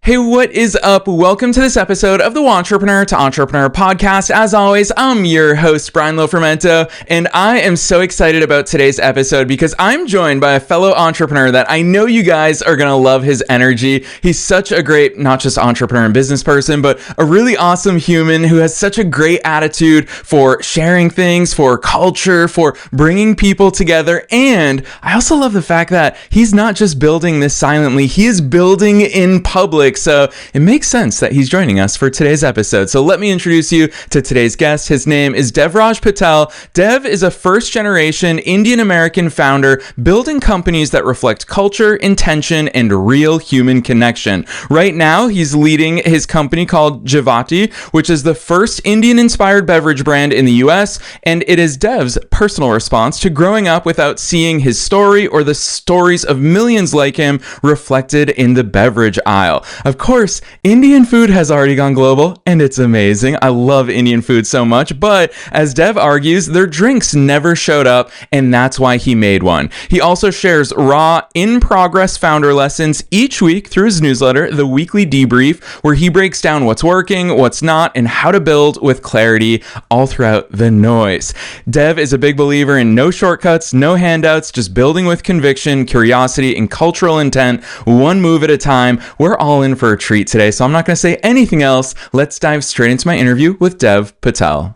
Hey, what is up? Welcome to this episode of the Entrepreneur to Entrepreneur podcast. As always, I'm your host, Brian Lofermento, and I am so excited about today's episode because I'm joined by a fellow entrepreneur that I know you guys are going to love his energy. He's such a great, not just entrepreneur and business person, but a really awesome human who has such a great attitude for sharing things, for culture, for bringing people together. And I also love the fact that he's not just building this silently, he is building in public. So it makes sense that he's joining us for today's episode. So let me introduce you to today's guest. His name is DevRaj Patel. Dev is a first-generation Indian-American founder building companies that reflect culture, intention, and real human connection. Right now, he's leading his company called Jivati, which is the first Indian-inspired beverage brand in the US, and it is Dev's personal response to growing up without seeing his story or the stories of millions like him reflected in the beverage aisle. Of course, Indian food has already gone global, and it's amazing. I love Indian food so much, but as Dev argues, their drinks never showed up, and that's why he made one. He also shares raw, in-progress founder lessons each week through his newsletter, The Weekly Debrief, where he breaks down what's working, what's not, and how to build with clarity all throughout the noise. Dev is a big believer in no shortcuts, no handouts, just building with conviction, curiosity, and cultural intent, one move at a time. We're all in for a treat today, so I'm not going to say anything else. Let's dive straight into my interview with Dev Patel.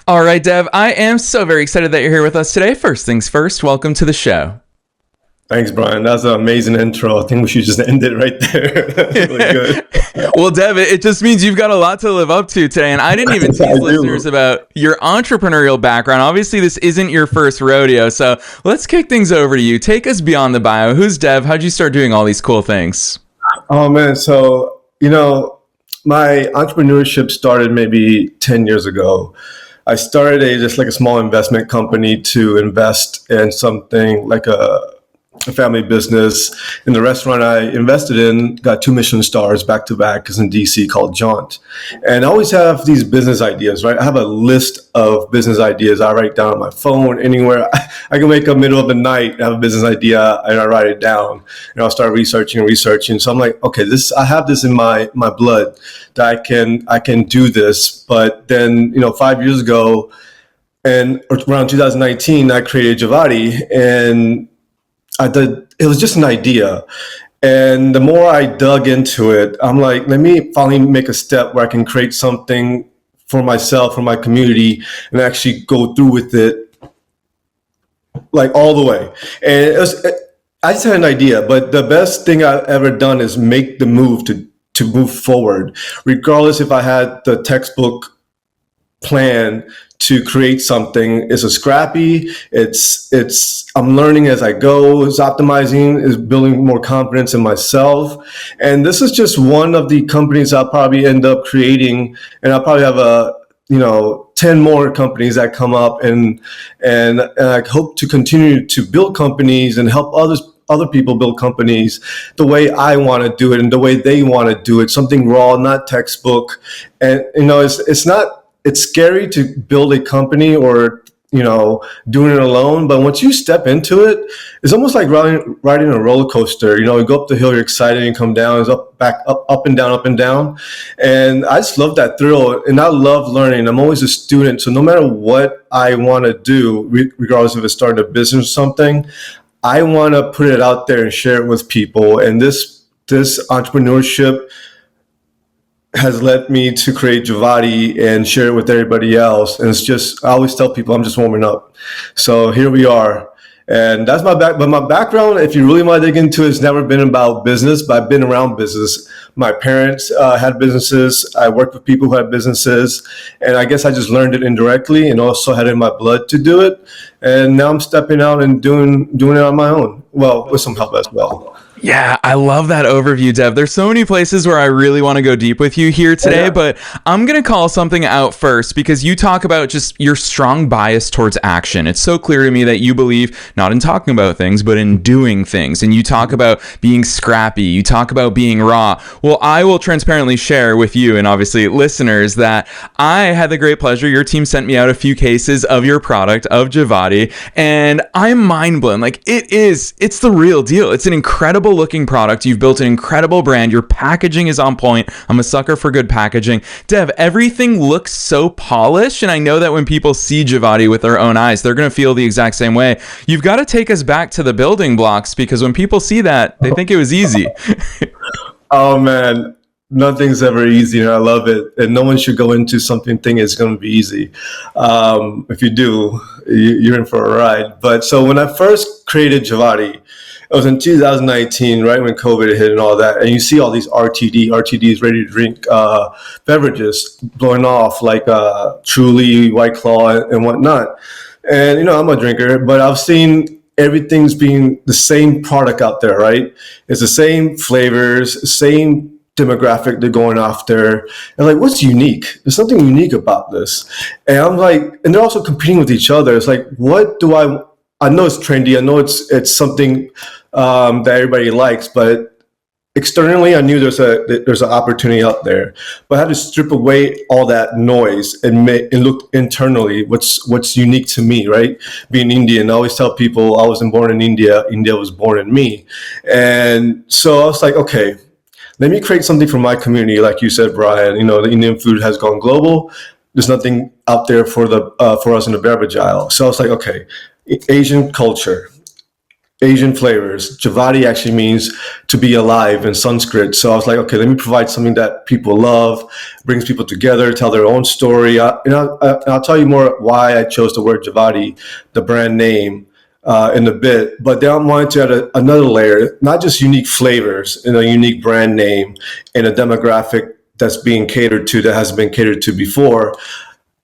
All right, Dev, I am so very excited that you're here with us today. First things first, welcome to the show. Thanks, Brian. That's an amazing intro. I think we should just end it right there. That's really good. Well, Dev, it just means you've got a lot to live up to today. And I didn't even tease listeners about your entrepreneurial background. Obviously, this isn't your first rodeo. So let's kick things over to you. Take us beyond the bio. Who's Dev? How'd you start doing all these cool things? Oh, man. So, my entrepreneurship started maybe 10 years ago. I started just like a small investment company to invest in something like a family business. In the restaurant I invested in, got 2 Michelin stars back to back, is in DC, called Jaunt. And I always have these business ideas, right? I have a list of business ideas I write down on my phone, anywhere. I can wake up middle of the night, have a business idea, and I write it down, and I'll start researching. So I'm like, okay, I have this in my blood that I can do this. But then, 5 years ago, and around 2019, I created Jivati, and it was just an idea. And the more I dug into it, I'm like, let me finally make a step where I can create something for myself, for my community, and actually go through with it like all the way. And I just had an idea, but the best thing I've ever done is make the move to move forward, regardless if I had the textbook plan to create something. It's a Scrappy. I'm learning as I go. It's optimizing, is building more confidence in myself. And this is just one of the companies I'll probably end up creating. And I'll probably have 10 more companies that come up, and I hope to continue to build companies and help other people build companies the way I want to do it and the way they want to do it. Something raw, not textbook. And it's scary to build a company or, doing it alone. But once you step into it, it's almost like riding a roller coaster. You go up the hill, you're excited, and come down, it's up and down, up and down. And I just love that thrill. And I love learning. I'm always a student. So no matter what I want to do, regardless if it's starting a business or something, I want to put it out there and share it with people. And this entrepreneurship has led me to create Jivati and share it with everybody else. And it's just, I always tell people I'm just warming up. So here we are. And that's but my background, if you really want to dig into it, it's never been about business, but I've been around business. My parents had businesses. I worked with people who had businesses. And I guess I just learned it indirectly and also had it in my blood to do it. And now I'm stepping out and doing it on my own. Well, with some help as well. Yeah, I love that overview, Dev. There's so many places where I really want to go deep with you here Oh, today, yeah. but I'm going to call something out first because you talk about just your strong bias towards action. It's so clear to me that you believe not in talking about things, but in doing things. And you talk about being scrappy, you talk about being raw. Well, I will transparently share with you and obviously listeners that I had the great pleasure. Your team sent me out a few cases of your product, of Jivati, and I'm mind blown. Like, it's the real deal. It's an incredible looking product. You've built an incredible brand. Your packaging is on point. I'm a sucker for good packaging. Dev, everything looks so polished, and I know that when people see Jivati with their own eyes, they're going to feel the exact same way. You've got to take us back to the building blocks because when people see that, they think it was easy. Oh man, nothing's ever easy, and I love it. And no one should go into something thinking it's going to be easy. If you do, you're in for a ride. But so when I first created Jivati, it was in 2019, right when COVID hit and all that. And you see all these RTDs, ready to drink beverages blowing off like Truly, White Claw, and whatnot. And, I'm a drinker, but I've seen everything's being the same product out there, right? It's the same flavors, same demographic they're going after. And like, what's unique? There's something unique about this. And I'm like, and they're also competing with each other. It's like, what do I know it's trendy. I know it's something that everybody likes, but externally, I knew there's an opportunity out there. But I had to strip away all that noise and look internally. What's unique to me, right? Being Indian, I always tell people I wasn't born in India. India was born in me, and so I was like, okay, let me create something for my community. Like you said, Brian, the Indian food has gone global. There's nothing out there for us in the beverage aisle. So I was like, okay, Asian culture, Asian flavors. Jivati actually means to be alive in Sanskrit. So I was like, okay, let me provide something that people love, brings people together, tell their own story. I'll tell you more why I chose the word Jivati, the brand name, in a bit. But then I wanted to add another layer, not just unique flavors and a unique brand name and a demographic that's being catered to that hasn't been catered to before.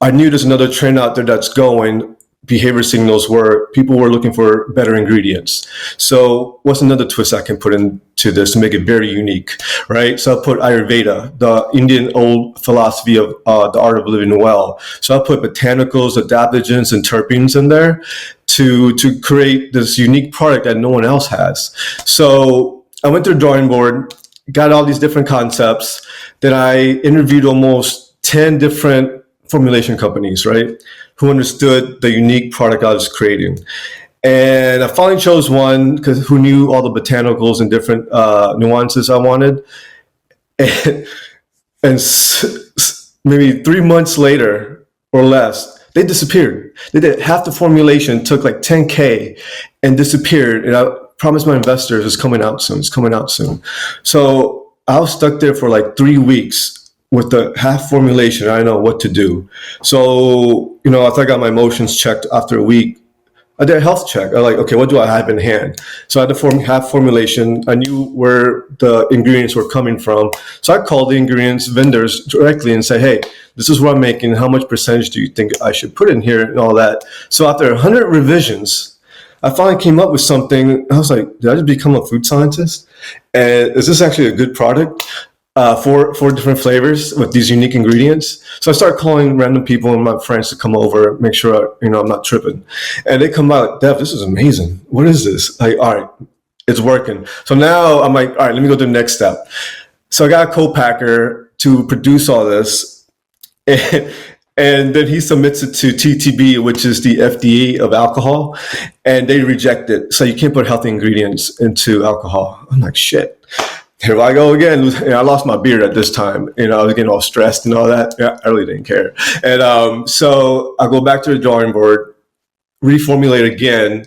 I knew there's another trend out there that's going. Behavior signals were people were looking for better ingredients. So what's another twist I can put into this to make it very unique, right? So I put Ayurveda, the Indian old philosophy of the art of living well. So I put botanicals, adaptogens, and terpenes in there to create this unique product that no one else has. So I went to the drawing board, got all these different concepts. Then I interviewed almost 10 different formulation companies, right, who understood the unique product I was creating. And I finally chose one who knew all the botanicals and different nuances I wanted. And maybe 3 months later or less, they disappeared. They did half the formulation, took like 10K and disappeared. And I promised my investors it's coming out soon. It's coming out soon. So I was stuck there for like 3 weeks with the half formulation. I didn't know what to do. So, after I got my emotions checked after a week, I did a health check. I was like, okay, what do I have in hand? So I had the half formulation. I knew where the ingredients were coming from. So I called the ingredients vendors directly and say, hey, this is what I'm making. How much percentage do you think I should put in here and all that? So after 100 revisions, I finally came up with something. I was like, did I just become a food scientist? And is this actually a good product? Four different flavors with these unique ingredients. So I started calling random people and my friends to come over, make sure I'm not tripping. And they come out, Dev, this is amazing. What is this? Like, all right, it's working. So now I'm like, all right, let me go to the next step. So I got a co-packer to produce all this. And then he submits it to TTB, which is the FDA of alcohol, and they reject it. So you can't put healthy ingredients into alcohol. I'm like, shit. Here I go again. I lost my beard at this time. I was getting all stressed and all that. Yeah, I really didn't care. And so I go back to the drawing board, reformulate again.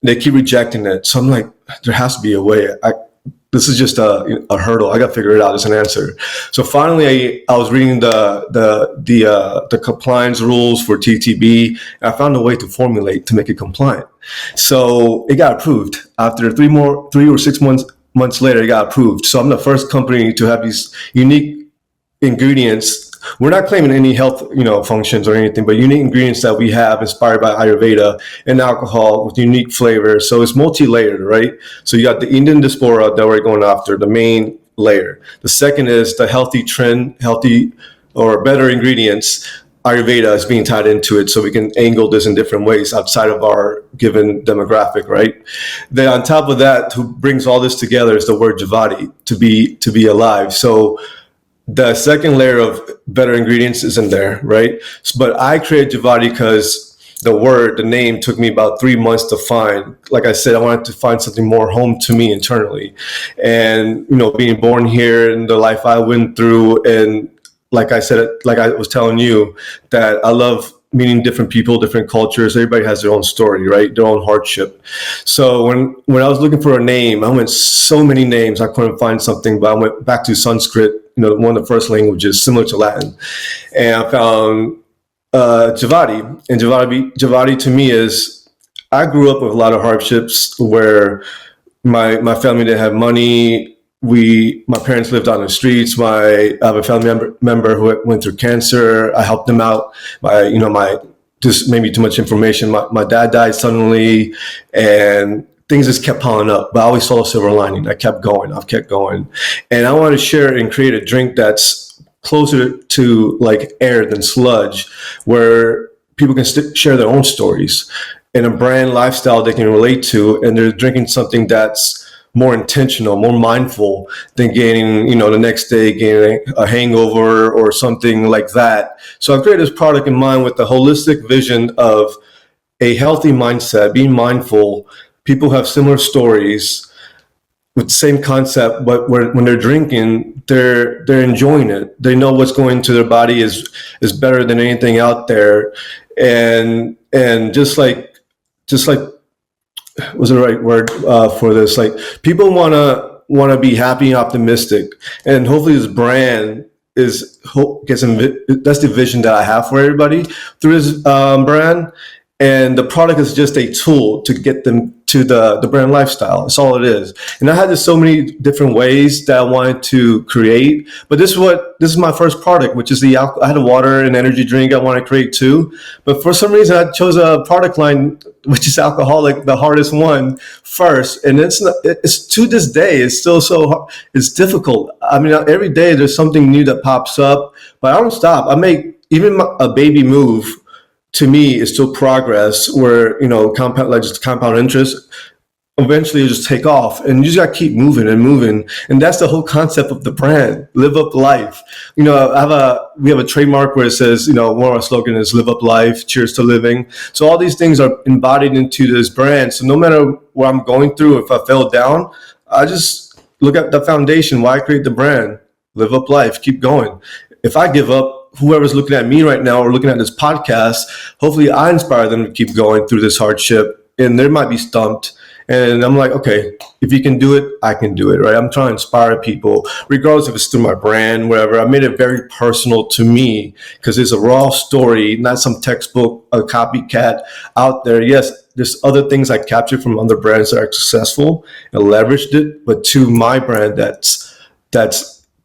They keep rejecting it. So I'm like, there has to be a way. This is just a hurdle. I got to figure it out as an answer. So finally, I was reading the compliance rules for TTB, and I found a way to formulate to make it compliant. So it got approved after 3 or 6 months later. It got approved. So I'm the first company to have these unique ingredients We're not claiming any health, functions or anything, but unique ingredients that we have inspired by Ayurveda and alcohol with unique flavors. So it's multi-layered, right? So you got the Indian diaspora that we're going after, the main layer. The second is the healthy or better ingredients. Ayurveda is being tied into it, so we can angle this in different ways outside of our given demographic, right? Then on top of that, who brings all this together is the word Jivati, to be alive. So the second layer of better ingredients is in there, right? But I created Jivati because the name took me about 3 months to find. Like I said, I wanted to find something more home to me internally. And, being born here and the life I went through, and like I said, like I was telling you, that I love meeting different people, different cultures. Everybody has their own story, right? Their own hardship. So when I was looking for a name, I went so many names. I couldn't find something, but I went back to Sanskrit, one of the first languages similar to Latin. And I found Jivati. And Jivati to me is, I grew up with a lot of hardships where my family didn't have money. My parents lived on the streets. I have a family member who went through cancer. I helped them out. Just maybe too much information. My dad died suddenly, and things just kept piling up. But I always saw a silver lining. I've kept going, and I want to share and create a drink that's closer to like air than sludge, where people can share their own stories in a brand lifestyle they can relate to, and they're drinking something that's more intentional, more mindful than the next day gaining a hangover or something like that. So I created this product in mind with the holistic vision of a healthy mindset, being mindful. People have similar stories with the same concept, but when they're drinking, they're enjoying it. They know what's going to their body is better than anything out there. And just like was the right word for this? Like, people want to be happy and optimistic, and hopefully this brand that's the vision that I have for everybody through this brand. And the product is just a tool to get them to the brand lifestyle. That's all it is. And I had this so many different ways that I wanted to create, but this is my first product, which is I had a water and energy drink I want to create too. But for some reason I chose a product line, which is alcoholic, the hardest one first. And it's to this day, it's still it's difficult. I mean, every day there's something new that pops up, but I don't stop. I make even a baby move. To me, is still progress, where compound interest eventually will just take off, and you just got to keep moving, and that's the whole concept of the brand. Live up life. We have a trademark where it says, one of our slogan is "Live up life, cheers to living." So all these things are embodied into this brand. So no matter what I'm going through, if I fell down, I just look at the foundation. Why I create the brand? Live up life, keep going. If I give up, whoever's looking at me right now or looking at this podcast, hopefully I inspire them to keep going through this hardship, and they might be stumped. And I'm like, okay, if you can do it, I can do it, right? I'm trying to inspire people, regardless if it's through my brand, whatever. I made it very personal to me because it's a raw story, not some textbook, a copycat out there. Yes, there's other things I captured from other brands that are successful and leveraged it, but to my brand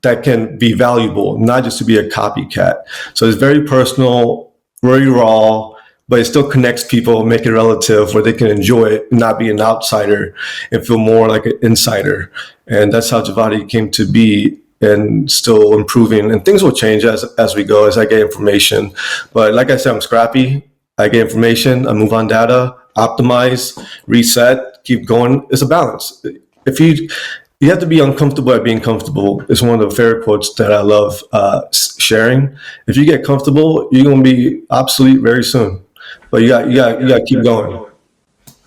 that can be valuable, not just to be a copycat. So it's very personal, very raw, but it still connects people, make it relative where they can enjoy it and not be an outsider and feel more like an insider. And that's how Jivati came to be, and still improving. And things will change as we go, as I get information. But like I said, I'm scrappy. I get information, I move on data, optimize, reset, keep going. It's a balance. You have to be uncomfortable at being comfortable. It's one of the favorite quotes that I love sharing. If you get comfortable, you're going to be obsolete very soon. But you got to keep going.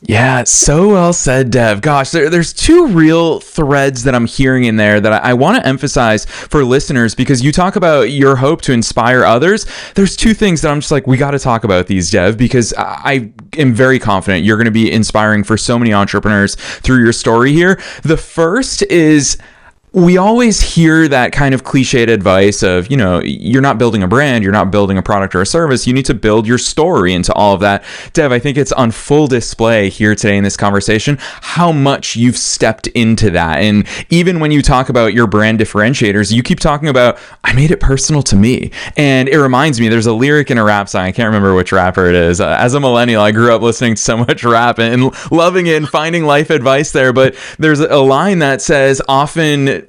Yeah, so well said, Dev. Gosh, there's two real threads that I'm hearing in there that I want to emphasize for listeners, because you talk about your hope to inspire others. There's two things that I'm just like, we got to talk about these, Dev, because I am very confident you're going to be inspiring for so many entrepreneurs through your story here. The first is, we always hear that kind of cliched advice of, you're not building a brand, you're not building a product or a service. You need to build your story into all of that. Dev, I think it's on full display here today in this conversation how much you've stepped into that. And even when you talk about your brand differentiators, you keep talking about, I made it personal to me. And it reminds me, there's a lyric in a rap song. I can't remember which rapper it is. As a millennial, I grew up listening to so much rap and loving it and finding life advice there. But there's a line that says, often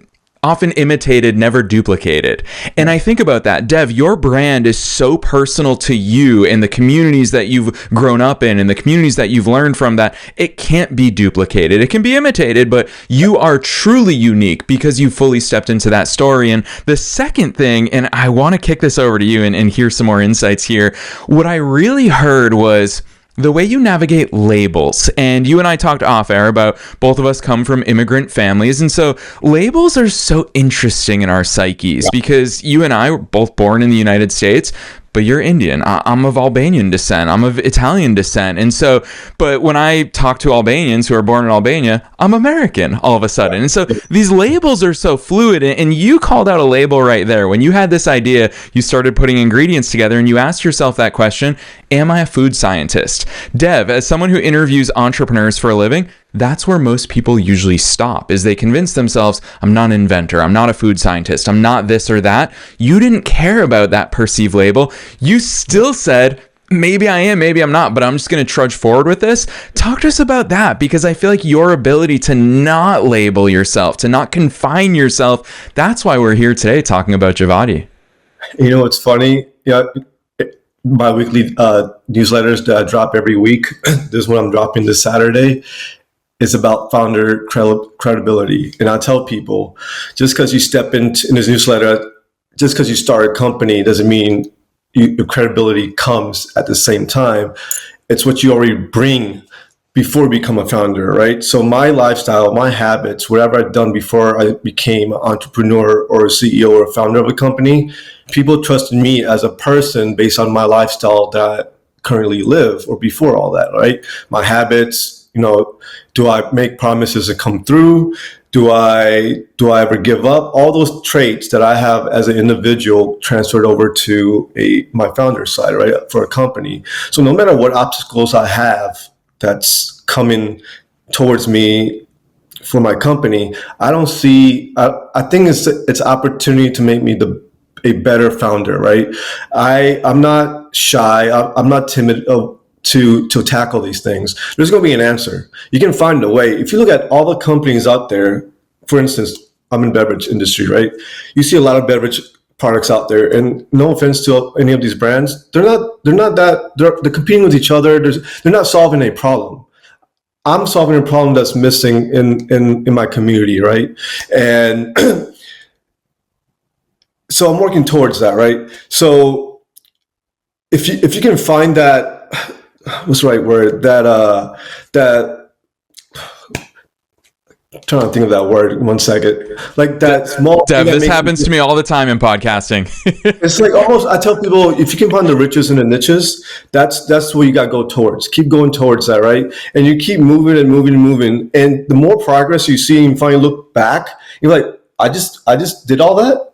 imitated, never duplicated. And I think about that. Dev, your brand is so personal to you and the communities that you've grown up in and the communities that you've learned from that it can't be duplicated. It can be imitated, but you are truly unique because you fully stepped into that story. And the second thing, and I want to kick this over to you and hear some more insights here, what I really heard was the way you navigate labels. And you and I talked off air about both of us come from immigrant families. And so labels are so interesting in our psyches because you and I were both born in the United States, but you're Indian. I'm of Albanian descent. I'm of Italian descent. And so, but when I talk to Albanians who are born in Albania, I'm American all of a sudden. And so these labels are so fluid. And you called out a label right there. When you had this idea, you started putting ingredients together and you asked yourself that question, am I a food scientist? Dev, as someone who interviews entrepreneurs for a living, that's where most people usually stop, is they convince themselves, I'm not an inventor, I'm not a food scientist, I'm not this or that. You didn't care about that perceived label. You still said, maybe I am, maybe I'm not, but I'm just going to trudge forward with this. Talk to us about that, because I feel like your ability to not label yourself, to not confine yourself, that's why we're here today talking about Jivati. It's funny. Bi-weekly newsletters that I drop every week. This one I'm dropping this Saturday. Is about founder credibility. And I tell people, just because you step in this newsletter, just because you start a company doesn't mean your credibility comes at the same time. It's what you already bring before you become a founder, right? So my lifestyle, my habits, whatever I've done before I became an entrepreneur or a CEO or a founder of a company, people trusted me as a person based on my lifestyle that I currently live or before all that, right? My habits, do I make promises that come through? Do I ever give up? All those traits that I have as an individual transferred over to my founder side, right, for a company. So no matter what obstacles I have that's coming towards me for my company, I don't see. I think it's opportunity to make me a better founder, right? I'm not shy. I'm not timid to tackle these things. There's going to be an answer. You can find a way. If you look at all the companies out there, for instance, I'm in the beverage industry, right? You see a lot of beverage products out there, and no offense to any of these brands, they're competing with each other. They're not solving a problem. I'm solving a problem that's missing in my community, right? And so I'm working towards that, right? So if you can find that, what's the right word? That I'm trying to think of that word. 1 second. Like that small. Dev, this happens to me all the time in podcasting. It's like almost. I tell people, if you can find the riches in the niches, that's what you got to go towards. Keep going towards that, right? And you keep moving and moving and moving. And the more progress you see, and you finally look back, you're like, I just did all that.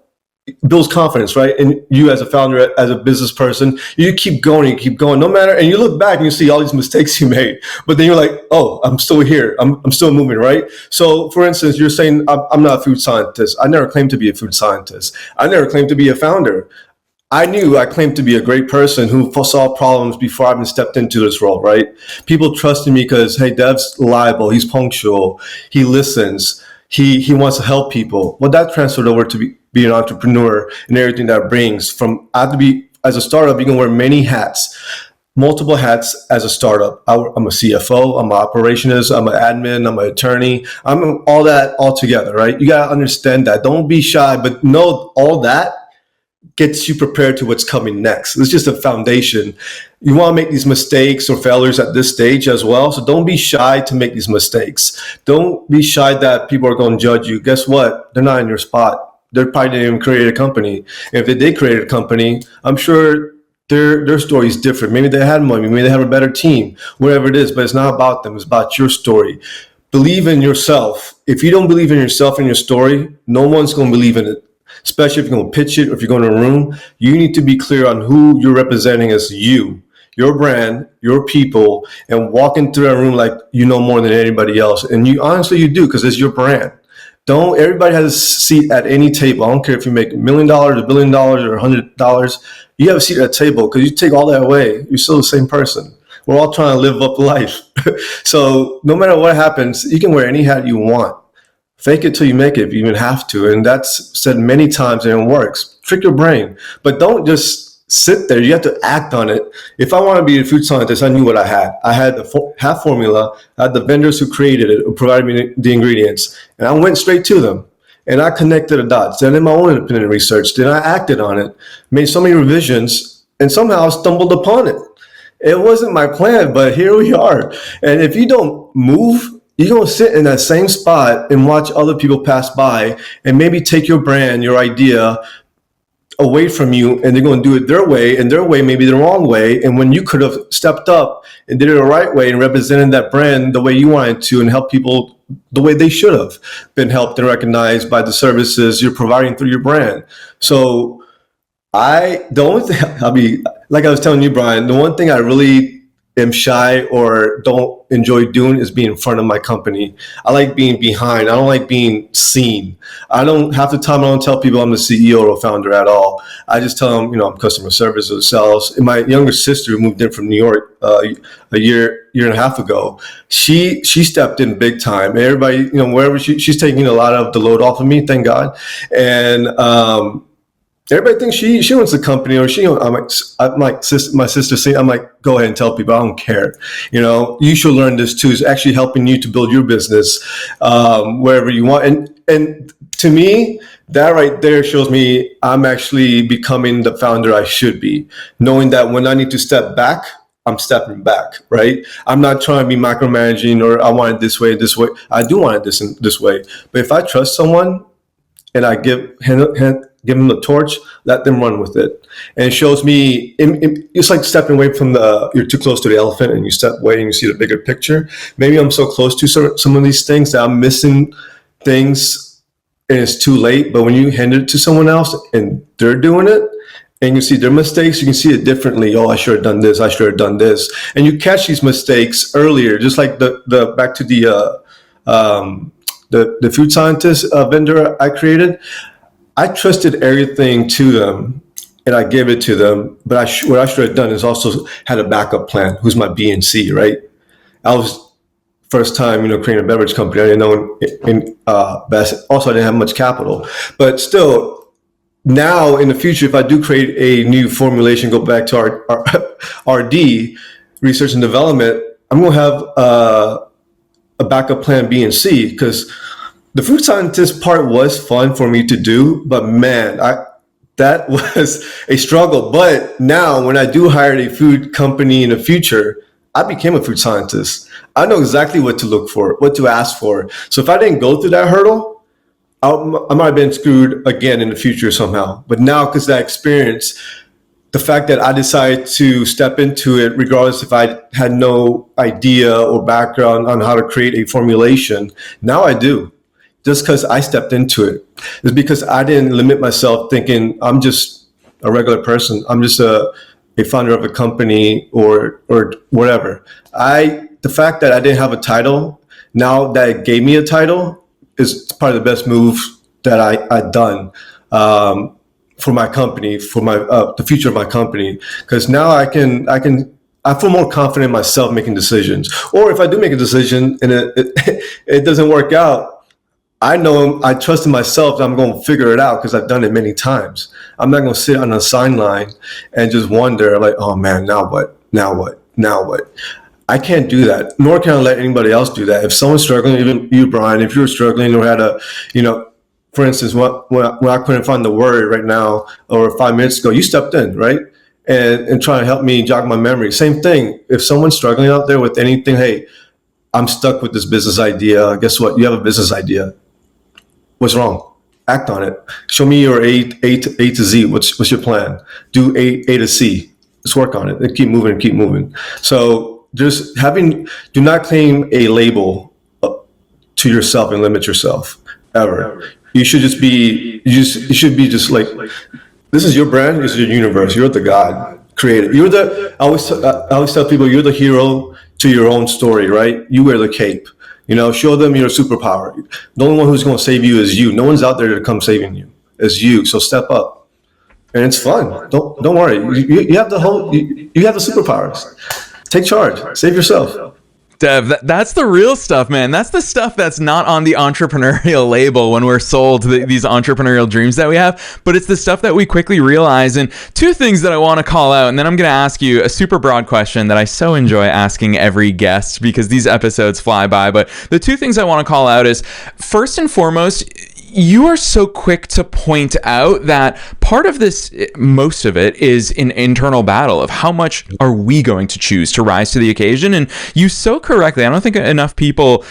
Builds confidence, right? And you as a founder, as a business person, you keep going, no matter, and you look back and you see all these mistakes you made, but then you're like, oh, I'm still here. I'm still moving, right? So for instance, you're saying, I'm not a food scientist. I never claimed to be a food scientist. I never claimed to be a founder. I claimed to be a great person who saw problems before I even stepped into this role, right? People trusted me because, hey, Dev's reliable, he's punctual, he listens, he wants to help people. Well, that transferred over to be an entrepreneur and everything that brings from. I have to be, as a startup, you can wear many hats, multiple hats as a startup. I'm a CFO, I'm an operationist, I'm an admin, I'm an attorney, I'm all that all together, right? You got to understand that. Don't be shy, but know all that gets you prepared to what's coming next. It's just a foundation. You want to make these mistakes or failures at this stage as well. So don't be shy to make these mistakes. Don't be shy that people are going to judge you. Guess what? They're not in your spot. They probably didn't even create a company. And if they did create a company, I'm sure their story is different. Maybe they had money. Maybe they have a better team, whatever it is. But it's not about them. It's about your story. Believe in yourself. if you don't believe in yourself and your story, no one's going to believe in it. Especially if you're going to pitch it or if you're going to a room, you need to be clear on who you're representing as you, your brand, your people, and walk into that room like you know more than anybody else. And you honestly, you do, because it's your brand. Don't, everybody has a seat at any table. I don't care if you make $1 million, $1 billion, or $100. You have a seat at a table, because you take all that away, you're still the same person. We're all trying to live up life. So no matter what happens, you can wear any hat you want. Fake it till you make it if you even have to. And that's said many times and it works. Trick your brain. But don't just sit there. You have to act on it. If I want to be a food scientist, I knew what I had. I had the half formula. I had the vendors who created it, who provided me the ingredients. And I went straight to them. And I connected the dots. Then in my own independent research, then I acted on it, made so many revisions, and somehow stumbled upon it. It wasn't my plan, but here we are. And if you don't move, you're going to sit in that same spot and watch other people pass by and maybe take your brand, your idea away from you, and they're going to do it their way, and their way may be the wrong way. And when you could have stepped up and did it the right way and represented that brand the way you wanted to and help people the way they should have been helped and recognized by the services you're providing through your brand. So the only thing, like I was telling you, Brian, the one thing I really am shy or don't enjoy doing is being in front of my company. I like being behind. I don't like being seen. Half the time I don't tell people I'm the CEO or founder at all. I just tell them, I'm customer service or sales. And my younger sister, who moved in from New York a year and a half ago, she stepped in big time. Everybody, wherever she's taking a lot of the load off of me, thank God. And everybody thinks she owns the company, or my sister saying, I'm like, go ahead and tell people, I don't care. You should learn this too. It's actually helping you to build your business wherever you want. And to me, that right there shows me I'm actually becoming the founder I should be, knowing that when I need to step back, I'm stepping back, right? I'm not trying to be micromanaging or I want it this way. I do want it this way. But if I trust someone and I give them the torch, let them run with it. And it shows me, it's like stepping away from you're too close to the elephant and you step away and you see the bigger picture. Maybe I'm so close to some of these things that I'm missing things and it's too late. But when you hand it to someone else and they're doing it and you see their mistakes, you can see it differently. Oh, I should have done this. I should have done this. And you catch these mistakes earlier, just like the back to the food scientist vendor I created. I trusted everything to them and I gave it to them. But what I should have done is also had a backup plan. Who's my B and C, right? I was first time, creating a beverage company. I didn't know also I didn't have much capital. But still, now in the future, if I do create a new formulation, go back to our RD, research and development, I'm going to have a backup plan B and C, because the food scientist part was fun for me to do, but man, that was a struggle. But now when I do hire a food company in the future, I became a food scientist. I know exactly what to look for, what to ask for. So if I didn't go through that hurdle, I might have been screwed again in the future somehow. But now, because that experience, the fact that I decided to step into it, regardless if I had no idea or background on how to create a formulation, now I do. Just because I stepped into it. It's because I didn't limit myself thinking I'm just a regular person. I'm just a founder of a company or whatever. The fact that I didn't have a title, now that it gave me a title, is probably the best move that I've done for my company, for the future of my company. Because now I feel more confident in myself making decisions. Or if I do make a decision and it doesn't work out, I know I trust in myself that I'm going to figure it out because I've done it many times. I'm not going to sit on a sideline and just wonder like, oh man, now what? I can't do that, nor can I let anybody else do that. If someone's struggling, even you, Brian, if you're struggling or had for instance, when I couldn't find the word right now or 5 minutes ago, you stepped in, right? And trying to help me jog my memory. Same thing. If someone's struggling out there with anything, hey, I'm stuck with this business idea. Guess what? You have a business idea. What's wrong? Act on it. Show me your A to Z. What's your plan? Do A to C. Let's work on it and keep moving. So do not claim a label to yourself and limit yourself ever. You should just be, you should be just like, this is your brand, this is your universe. You're the God creator. I always tell people, you're the hero to your own story, right? You wear the cape. Show them your superpower. The only one who's going to save you is you. No one's out there to come saving you. It's you. So step up, and it's fun. Don't worry. You have you have the superpowers. Take charge. Save yourself. Dev, that's the real stuff, man. That's the stuff that's not on the entrepreneurial label when we're sold these entrepreneurial dreams that we have, but it's the stuff that we quickly realize. And two things that I want to call out, and then I'm going to ask you a super broad question that I so enjoy asking every guest because these episodes fly by. But the two things I want to call out is, first and foremost, you are so quick to point out that part of this, most of it, is an internal battle of how much are we going to choose to rise to the occasion. And you so correctly, I don't think enough people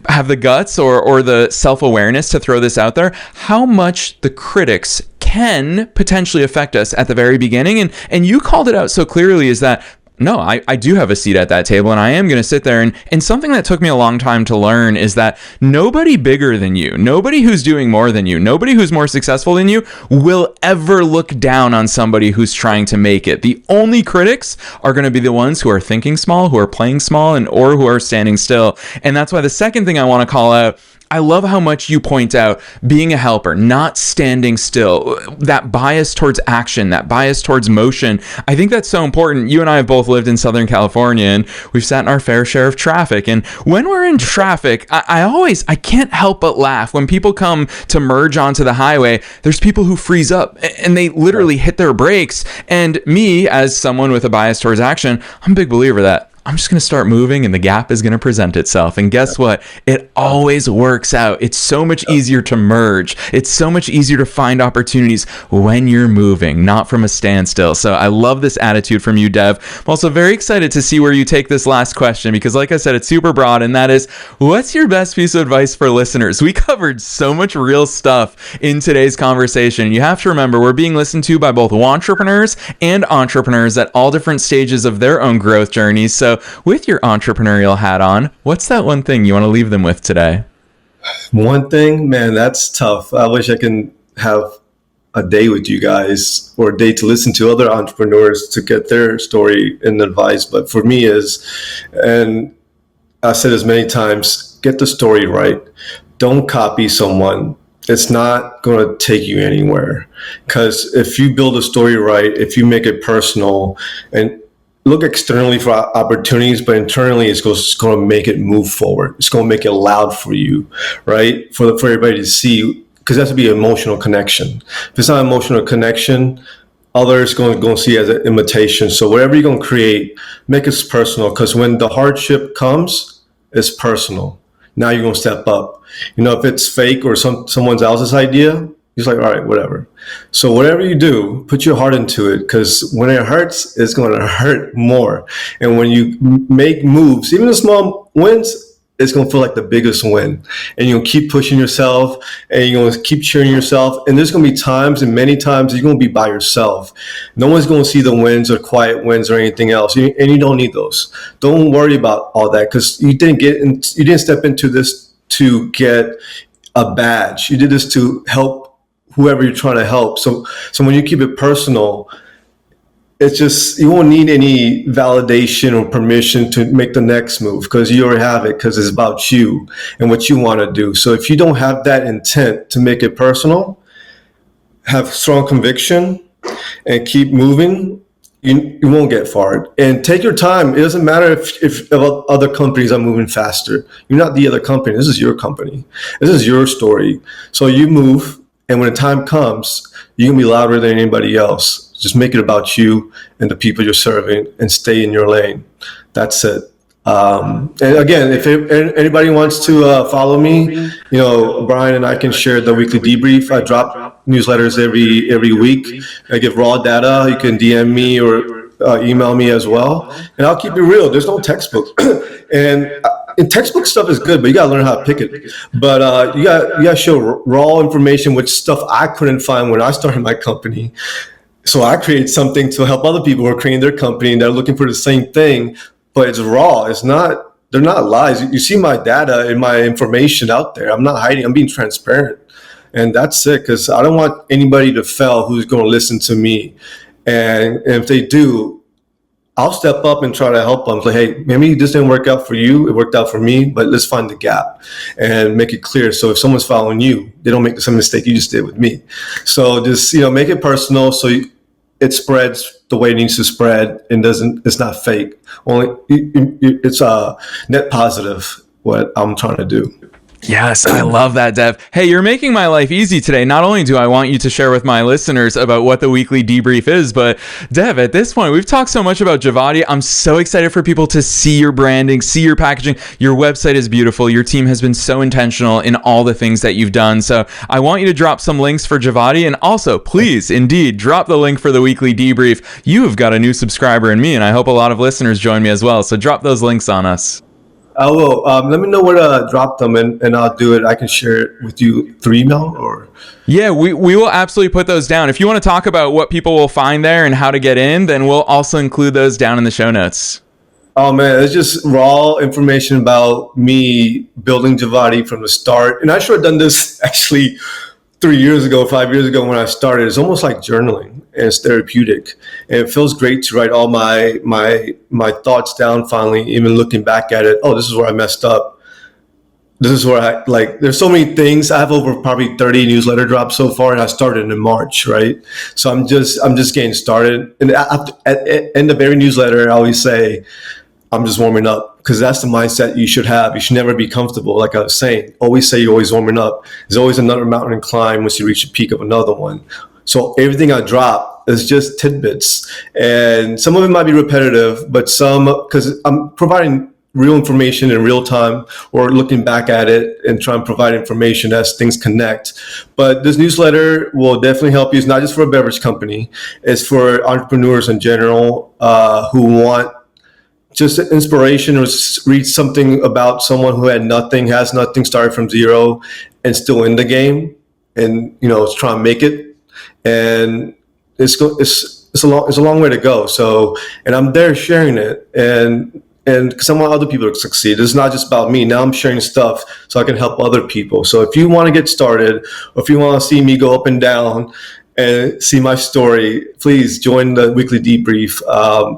have the guts or the self-awareness to throw this out there, how much the critics can potentially affect us at the very beginning. And you called it out so clearly, is that no, I do have a seat at that table, and I am going to sit there. And something that took me a long time to learn is that nobody bigger than you, nobody who's doing more than you, nobody who's more successful than you will ever look down on somebody who's trying to make it. The only critics are going to be the ones who are thinking small, who are playing small, or who are standing still. And that's why the second thing I want to call out, I love how much you point out being a helper, not standing still, that bias towards action, that bias towards motion. I think that's so important. You and I have both lived in Southern California, and we've sat in our fair share of traffic. And when we're in traffic, I can't help but laugh. When people come to merge onto the highway, there's people who freeze up and they literally hit their brakes. And me, as someone with a bias towards action, I'm a big believer that I'm just going to start moving and the gap is going to present itself. And guess what? It always works out. It's so much easier to merge. It's so much easier to find opportunities when you're moving, not from a standstill. So I love this attitude from you, Dev. I'm also very excited to see where you take this last question, because like I said, it's super broad, and that is, what's your best piece of advice for listeners? We covered so much real stuff in today's conversation. You have to remember, we're being listened to by both entrepreneurs and entrepreneurs at all different stages of their own growth journeys. So with your entrepreneurial hat on, what's that one thing you want to leave them with today? One thing, man, that's tough. I wish I can have a day with you guys, or a day to listen to other entrepreneurs to get their story and advice. But for me and I said this many times, get the story right. Don't copy someone. It's not going to take you anywhere. Because if you build a story right, if you make it personal and look externally for opportunities, but internally it's going to make it move forward. It's going to make it loud for you, right? For everybody to see, because that has to be an emotional connection. If it's not an emotional connection, others going to see it as an imitation. So whatever you're going to create, make it personal, because when the hardship comes, it's personal. Now you're going to step up. If it's fake or someone else's idea, he's like, all right, whatever. So whatever you do, put your heart into it, because when it hurts, it's going to hurt more. And when you make moves, even the small wins, it's going to feel like the biggest win. And you'll keep pushing yourself, and you're going to keep cheering yourself. And there's going to be times, and many times, you're going to be by yourself. No one's going to see the wins or quiet wins or anything else. And you don't need those. Don't worry about all that, because you didn't step into this to get a badge. You did this to help whoever you're trying to help. So when you keep it personal, it's just, you won't need any validation or permission to make the next move, because you already have it, because it's about you and what you want to do. So if you don't have that intent to make it personal, have strong conviction and keep moving, you won't get far. And take your time. It doesn't matter if other companies are moving faster. You're not the other company. This is your company. This is your story. So you move. And when the time comes, you can be louder than anybody else. Just make it about you and the people you're serving, and stay in your lane. That's it. And again, if anybody wants to follow me, Brian and I can share the weekly debrief. I drop newsletters every week. I give raw data. You can DM me or email me as well. And I'll keep it real. There's no textbook. And textbook stuff is good, but you got to learn how to pick it. But you got to show raw information, which stuff I couldn't find when I started my company. So I created something to help other people who are creating their company and they're looking for the same thing, but it's raw. It's not they're not lies. You see my data and my information out there. I'm not hiding. I'm being transparent. And that's it, because I don't want anybody to fail who's going to listen to me. And if they do, I'll step up and try to help them. Say, hey, maybe this didn't work out for you. It worked out for me, but let's find the gap and make it clear. So if someone's following you, they don't make the same mistake you just did with me. So just, make it personal so it spreads the way it needs to spread and it's not fake. Only it's net positive what I'm trying to do. Yes, I love that, Dev. Hey, you're making my life easy today. Not only do I want you to share with my listeners about what the weekly debrief is, but Dev, at this point, we've talked so much about Jivati. I'm so excited for people to see your branding, see your packaging. Your website is beautiful. Your team has been so intentional in all the things that you've done. So I want you to drop some links for Jivati, and also, please, indeed, drop the link for the weekly debrief. You have got a new subscriber in me, and I hope a lot of listeners join me as well. So drop those links on us. I will. Let me know where to drop them, and I'll do it. I can share it with you through email or. Yeah, we will absolutely put those down. If you want to talk about what people will find there and how to get in, then we'll also include those down in the show notes. Oh man, it's just raw information about me building Jivati from the start. And I should have done this actually 3 years ago, 5 years ago when I started. It's almost like journaling, and it's therapeutic. And it feels great to write all my thoughts down finally, even looking back at it. Oh, this is where I messed up. This is where there's so many things. I have over probably 30 newsletter drops so far, and I started in March, right? So I'm just getting started. And at end of every newsletter, I always say, I'm just warming up, because that's the mindset you should have. You should never be comfortable. Like I was saying, always say you're always warming up. There's always another mountain to climb once you reach the peak of another one. So everything I drop is just tidbits. And some of it might be repetitive, but some, because I'm providing real information in real time or looking back at it and trying to provide information as things connect. But this newsletter will definitely help you. It's not just for a beverage company. It's for entrepreneurs in general who want just inspiration or read something about someone who has nothing, started from zero and still in the game, and is trying to make it. And it's a long way to go. So, and I'm there sharing it, and because I want other people to succeed. It's not just about me. Now I'm sharing stuff so I can help other people. So if you want to get started, or if you want to see me go up and down and see my story, please join the weekly debrief,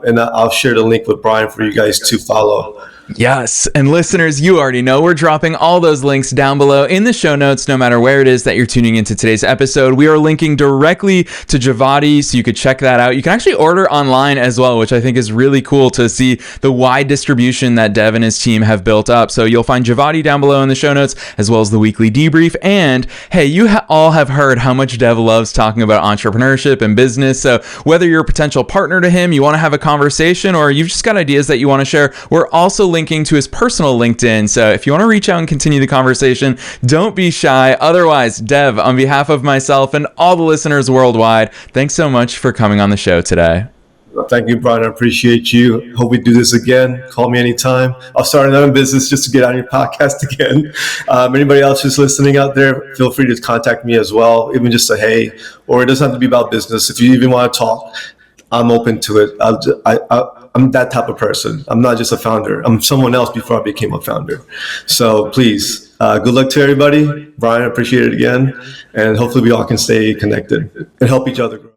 and I'll share the link with Brian for you guys to follow. Yes, and listeners, you already know we're dropping all those links down below in the show notes, no matter where it is that you're tuning into today's episode. We are linking directly to Jivati, so you could check that out. You can actually order online as well, which I think is really cool to see the wide distribution that Dev and his team have built up. So you'll find Jivati down below in the show notes, as well as the weekly debrief. And hey, you all have heard how much Dev loves talking about entrepreneurship and business. So whether you're a potential partner to him, you want to have a conversation, or you've just got ideas that you want to share, we're also linking to his personal LinkedIn. So if you want to reach out and continue the conversation, don't be shy. Otherwise, Dev, on behalf of myself and all the listeners worldwide, thanks so much for coming on the show today. Thank you, Brian. I appreciate you. Hope we do this again. Call me anytime. I'll start another business just to get on your podcast again. Anybody else who's listening out there, feel free to contact me as well, even just a hey, or it doesn't have to be about business. If you even want to talk, I'm open to it. I'm that type of person. I'm not just a founder. I'm someone else before I became a founder. So please, good luck to everybody. Brian, I appreciate it again. And hopefully we all can stay connected and help each other grow.